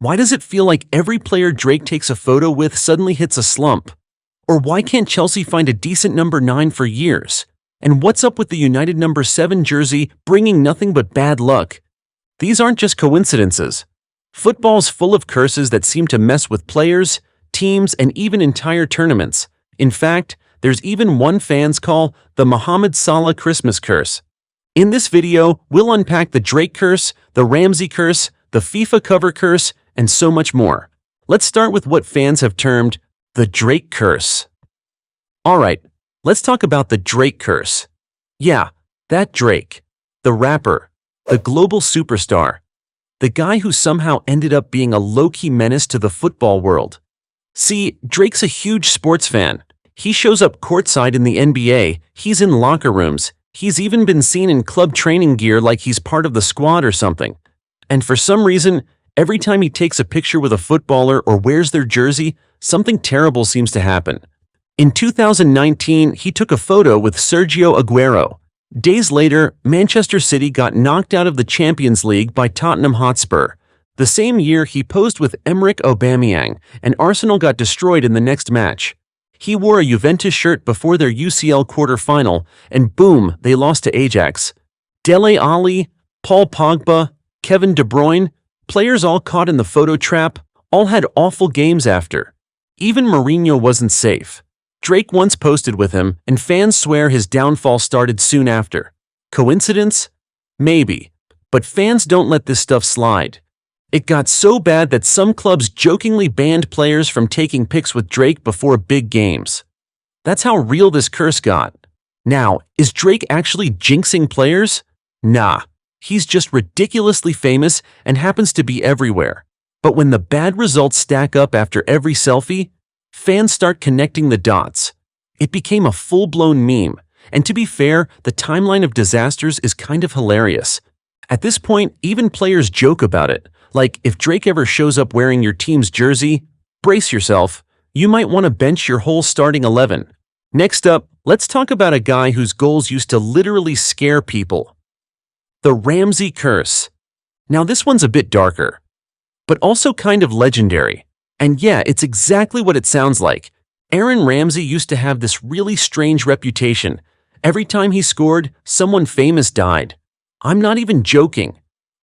Why does it feel like every player Drake takes a photo with suddenly hits a slump? Or why can't Chelsea find a decent number 9 for years? And what's up with the United number 7 jersey bringing nothing but bad luck? These aren't just coincidences. Football's full of curses that seem to mess with players, teams, and even entire tournaments. In fact, there's even one fans call the Mohamed Salah Christmas curse. In this video, we'll unpack the Drake curse, the Ramsey curse, the FIFA Cover Curse, and so much more. Let's start with what fans have termed the Drake curse. Alright, let's talk about the Drake curse. Yeah, that Drake. The rapper. The global superstar. The guy who somehow ended up being a low-key menace to the football world. See, Drake's a huge sports fan. He shows up courtside in the NBA, he's in locker rooms, he's even been seen in club training gear like he's part of the squad or something. And for some reason, every time he takes a picture with a footballer or wears their jersey, something terrible seems to happen. In 2019, he took a photo with Sergio Aguero. Days later, Manchester City got knocked out of the Champions League by Tottenham Hotspur. The same year, he posed with Emerick Aubameyang, and Arsenal got destroyed in the next match. He wore a Juventus shirt before their UCL quarter-final, and boom, they lost to Ajax. Dele Alli, Paul Pogba, Kevin De Bruyne, players all caught in the photo trap, all had awful games after. Even Mourinho wasn't safe. Drake once posted with him, and fans swear his downfall started soon after. Coincidence? Maybe. But fans don't let this stuff slide. It got so bad that some clubs jokingly banned players from taking pics with Drake before big games. That's how real this curse got. Now, is Drake actually jinxing players? Nah. He's just ridiculously famous and happens to be everywhere. But when the bad results stack up after every selfie, fans start connecting the dots. It became a full-blown meme, and to be fair, the timeline of disasters is kind of hilarious. At this point, even players joke about it, like if Drake ever shows up wearing your team's jersey, brace yourself, you might want to bench your whole starting 11. Next up, let's talk about a guy whose goals used to literally scare people. The Ramsey Curse. Now this one's a bit darker, but also kind of legendary. And yeah, it's exactly what it sounds like. Aaron Ramsey used to have this really strange reputation. Every time he scored, someone famous died. I'm not even joking.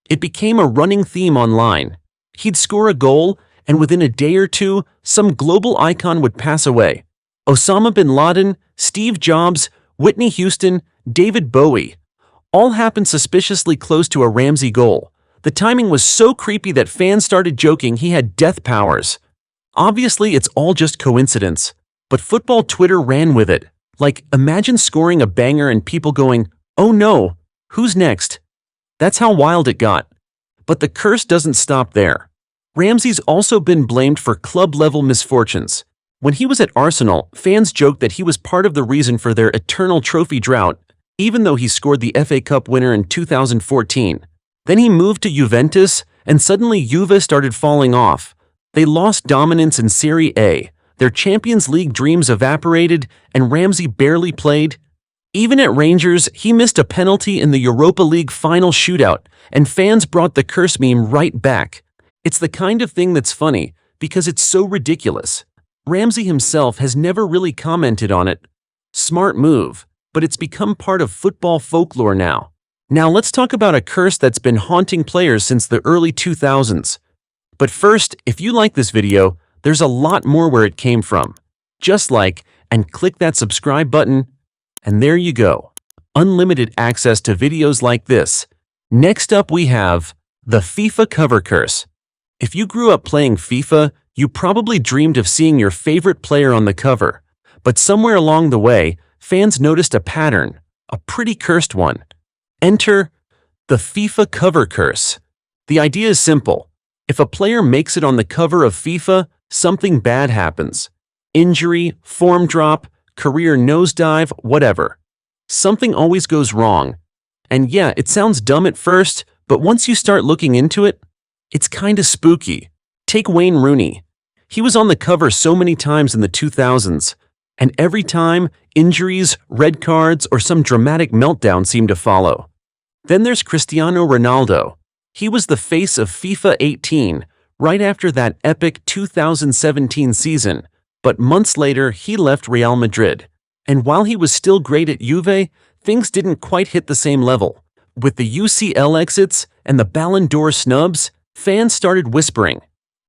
It became a running theme online. He'd score a goal, and within a day or two, some global icon would pass away. Osama bin Laden, Steve Jobs, Whitney Houston, David Bowie. All happened suspiciously close to a Ramsey goal. The timing was so creepy that fans started joking he had death powers. Obviously, it's all just coincidence, but football Twitter ran with it. Like, imagine scoring a banger and people going, "Oh no, who's next?" That's how wild it got. But the curse doesn't stop there. Ramsey's also been blamed for club-level misfortunes. When he was at Arsenal, fans joked that he was part of the reason for their eternal trophy drought, even though he scored the FA Cup winner in 2014. Then he moved to Juventus, and suddenly Juve started falling off. They lost dominance in Serie A, their Champions League dreams evaporated, and Ramsey barely played. Even at Rangers, he missed a penalty in the Europa League final shootout, and fans brought the curse meme right back. It's the kind of thing that's funny, because it's so ridiculous. Ramsey himself has never really commented on it. Smart move, but it's become part of football folklore now. Now let's talk about a curse that's been haunting players since the early 2000s. But first, if you like this video, there's a lot more where it came from. Just like, and click that subscribe button, and there you go. Unlimited access to videos like this. Next up we have the FIFA Cover Curse. If you grew up playing FIFA, you probably dreamed of seeing your favorite player on the cover. But somewhere along the way, fans noticed a pattern, a pretty cursed one. Enter the FIFA Cover Curse. The idea is simple. If a player makes it on the cover of FIFA, something bad happens. Injury, form drop, career nosedive, whatever. Something always goes wrong. And yeah, it sounds dumb at first, but once you start looking into it, it's kinda spooky. Take Wayne Rooney. He was on the cover so many times in the 2000s, and every time, injuries, red cards, or some dramatic meltdown seemed to follow. Then there's Cristiano Ronaldo. He was the face of FIFA 18, right after that epic 2017 season, but months later he left Real Madrid. And while he was still great at Juve, things didn't quite hit the same level. With the UCL exits and the Ballon d'Or snubs, fans started whispering.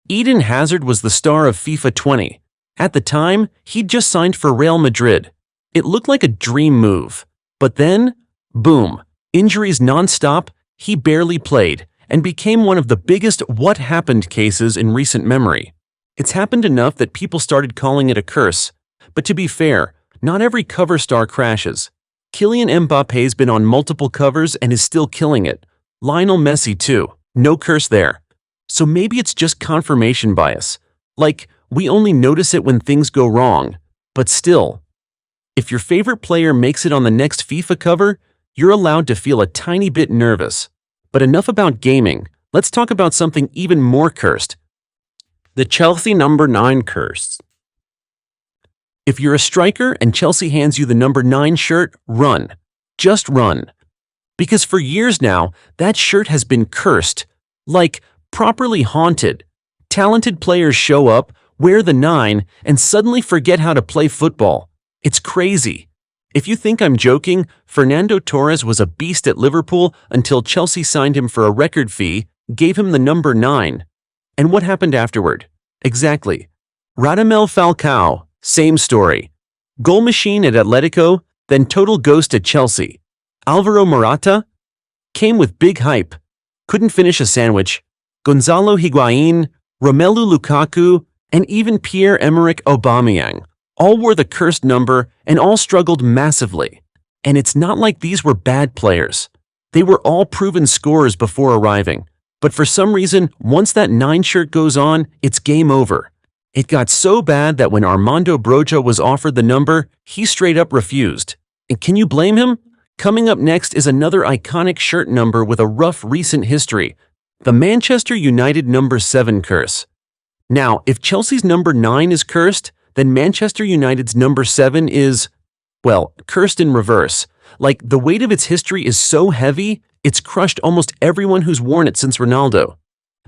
Eden Hazard was the star of FIFA 20. At the time, he'd just signed for Real Madrid. It looked like a dream move. But then, boom, injuries non-stop, he barely played, and became one of the biggest what happened cases in recent memory. It's happened enough that people started calling it a curse. But to be fair, not every cover star crashes. Kylian Mbappe's been on multiple covers and is still killing it. Lionel Messi too, no curse there. So maybe it's just confirmation bias. Like, we only notice it when things go wrong. But still, if your favorite player makes it on the next FIFA cover, you're allowed to feel a tiny bit nervous. But enough about gaming, let's talk about something even more cursed. The Chelsea number 9 curse. If you're a striker and Chelsea hands you the number 9 shirt, run. Just run. Because for years now, that shirt has been cursed. Like, properly haunted. Talented players show up, wear the 9, and suddenly forget how to play football. It's crazy. If you think I'm joking, Fernando Torres was a beast at Liverpool until Chelsea signed him for a record fee, gave him the number 9. And what happened afterward? Exactly. Radamel Falcao, same story. Goal machine at Atletico, then total ghost at Chelsea. Alvaro Morata? Came with big hype. Couldn't finish a sandwich. Gonzalo Higuain, Romelu Lukaku, and even Pierre-Emerick Aubameyang all wore the cursed number and all struggled massively. And it's not like these were bad players. They were all proven scorers before arriving. But for some reason, once that 9 shirt goes on, it's game over. It got so bad that when Armando Broja was offered the number, he straight up refused. And can you blame him? Coming up next is another iconic shirt number with a rough recent history. The Manchester United number 7 curse. Now, if Chelsea's number 9 is cursed, then Manchester United's number 7 is, well, cursed in reverse. Like, the weight of its history is so heavy, it's crushed almost everyone who's worn it since Ronaldo.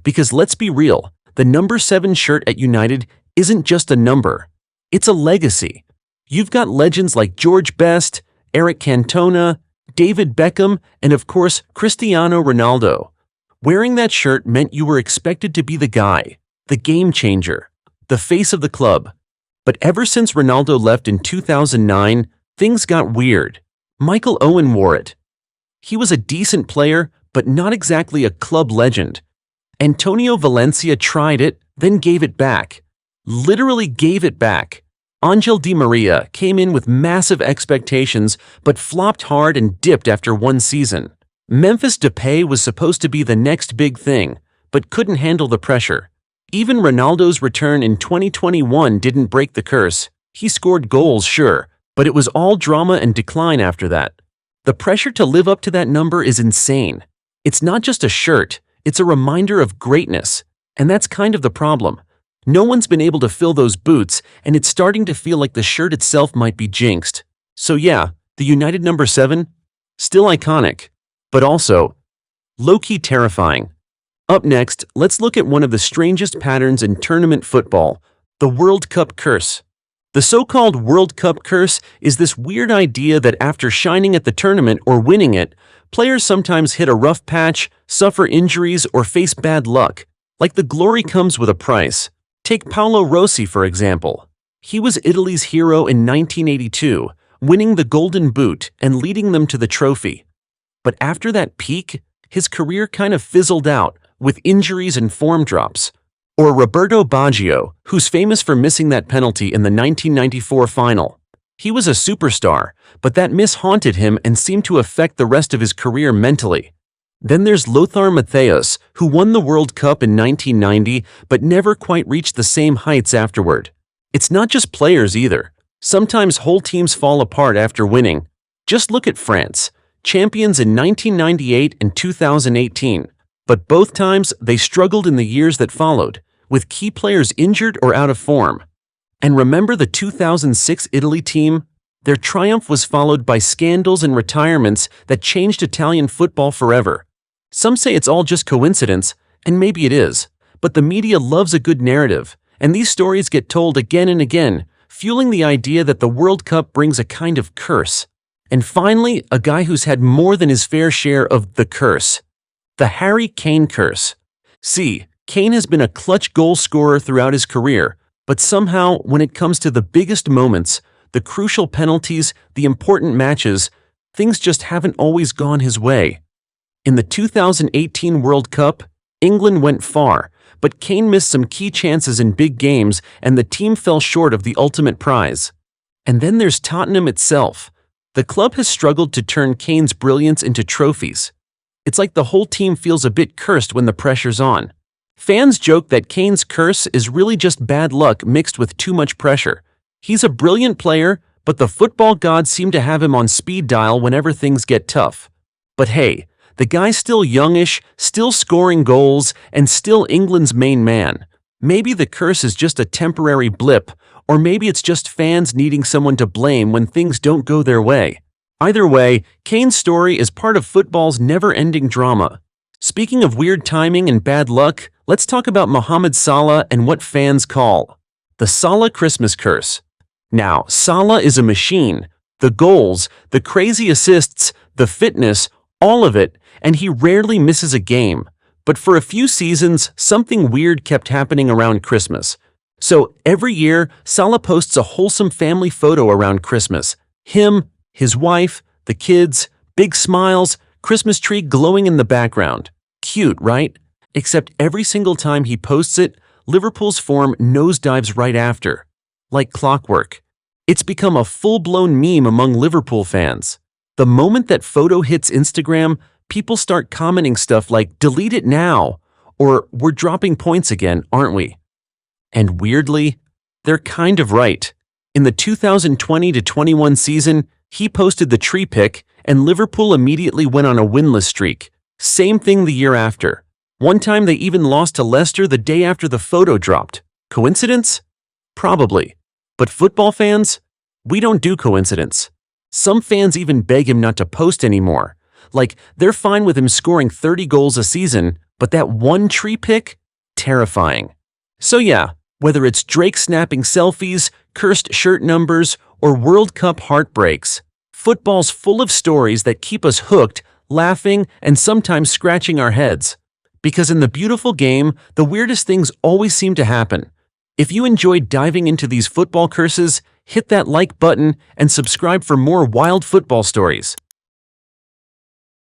Because let's be real, the number 7 shirt at United isn't just a number. It's a legacy. You've got legends like George Best, Eric Cantona, David Beckham, and of course, Cristiano Ronaldo. Wearing that shirt meant you were expected to be the guy, the game changer, the face of the club. But ever since Ronaldo left in 2009, things got weird. Michael Owen wore it. He was a decent player, but not exactly a club legend. Antonio Valencia tried it, then gave it back. Literally gave it back. Angel Di Maria came in with massive expectations, but flopped hard and dipped after one season. Memphis Depay was supposed to be the next big thing, but couldn't handle the pressure. Even Ronaldo's return in 2021 didn't break the curse. He scored goals, sure, but it was all drama and decline after that. The pressure to live up to that number is insane. It's not just a shirt, it's a reminder of greatness. And that's kind of the problem. No one's been able to fill those boots, and it's starting to feel like the shirt itself might be jinxed. So yeah, the United number 7? Still iconic, but also low-key terrifying. Up next, let's look at one of the strangest patterns in tournament football, the World Cup curse. The so-called World Cup curse is this weird idea that after shining at the tournament or winning it, players sometimes hit a rough patch, suffer injuries, or face bad luck. Like the glory comes with a price. Take Paolo Rossi, for example. He was Italy's hero in 1982, winning the Golden Boot and leading them to the trophy. But after that peak, his career kind of fizzled out, with injuries and form drops. Or Roberto Baggio, who's famous for missing that penalty in the 1994 final. He was a superstar, but that miss haunted him and seemed to affect the rest of his career mentally. Then there's Lothar Matthäus, who won the World Cup in 1990 but never quite reached the same heights afterward. It's not just players either. Sometimes whole teams fall apart after winning. Just look at France, champions in 1998 and 2018. But both times, they struggled in the years that followed, with key players injured or out of form. And remember the 2006 Italy team? Their triumph was followed by scandals and retirements that changed Italian football forever. Some say it's all just coincidence, and maybe it is. But the media loves a good narrative, and these stories get told again and again, fueling the idea that the World Cup brings a kind of curse. And finally, a guy who's had more than his fair share of the curse. The Harry Kane curse. See, Kane has been a clutch goal scorer throughout his career, but somehow, when it comes to the biggest moments, the crucial penalties, the important matches, things just haven't always gone his way. In the 2018 World Cup, England went far, but Kane missed some key chances in big games and the team fell short of the ultimate prize. And then there's Tottenham itself. The club has struggled to turn Kane's brilliance into trophies. It's like the whole team feels a bit cursed when the pressure's on. Fans joke that Kane's curse is really just bad luck mixed with too much pressure. He's a brilliant player, but the football gods seem to have him on speed dial whenever things get tough. But hey, the guy's still youngish, still scoring goals, and still England's main man. Maybe the curse is just a temporary blip, or maybe it's just fans needing someone to blame when things don't go their way. Either way, Kane's story is part of football's never-ending drama. Speaking of weird timing and bad luck, let's talk about Mohamed Salah and what fans call the Salah Christmas curse. Now, Salah is a machine. The goals, the crazy assists, the fitness, all of it, and he rarely misses a game. But for a few seasons, something weird kept happening around Christmas. So every year, Salah posts a wholesome family photo around Christmas. Him, his wife, the kids, big smiles, Christmas tree glowing in the background. Cute, right? Except every single time he posts it, Liverpool's form nosedives right after. Like clockwork. It's become a full-blown meme among Liverpool fans. The moment that photo hits Instagram, people start commenting stuff like, "Delete it now," or "We're dropping points again, aren't we?" And weirdly, they're kind of right. In the 2020-21 season, he posted the tree pic, and Liverpool immediately went on a winless streak. Same thing the year after. One time they even lost to Leicester the day after the photo dropped. Coincidence? Probably. But football fans? We don't do coincidence. Some fans even beg him not to post anymore. Like, they're fine with him scoring 30 goals a season, but that one tree pic? Terrifying. So yeah, whether it's Drake snapping selfies, cursed shirt numbers, or World Cup heartbreaks, football's full of stories that keep us hooked, laughing, and sometimes scratching our heads. Because in the beautiful game, the weirdest things always seem to happen. If you enjoyed diving into these football curses, hit that like button and subscribe for more wild football stories.